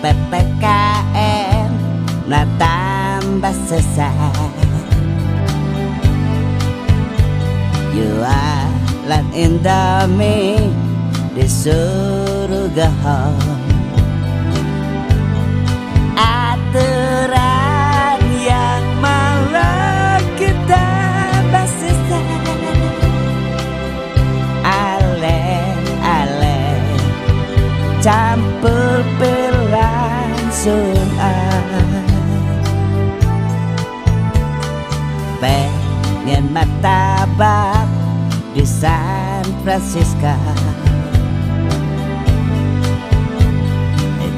PPKM nah tambah sesat. Jualan Indomie disuruh gahong. Aturan yang malah kita basiskan. Ale-ale campur berlangsungan. Pengen martabak di San Francisco.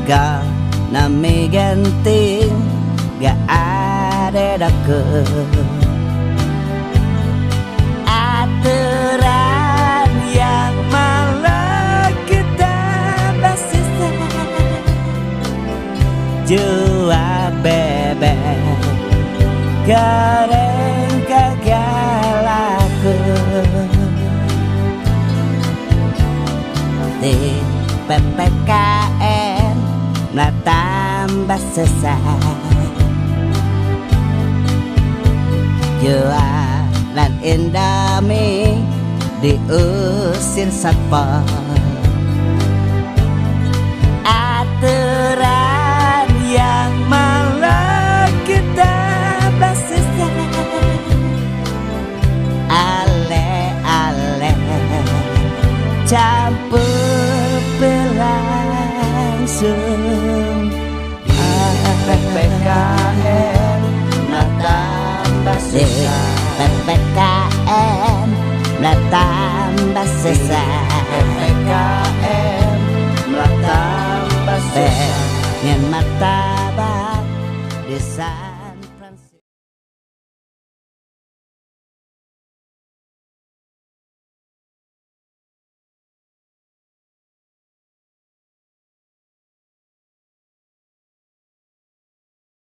Ekonomi genting gak ada deket. Aturan yang malah kita basiskan. Jual bebek goreng kagak laku. Di PPKM nah tambah sesat. Jualan Indomie diusir satpol. Aturan yang malah kita basiskan. Ale-ale campur berlangsung. PPKM nah tambah sesat. PPKM nah tambah sesat.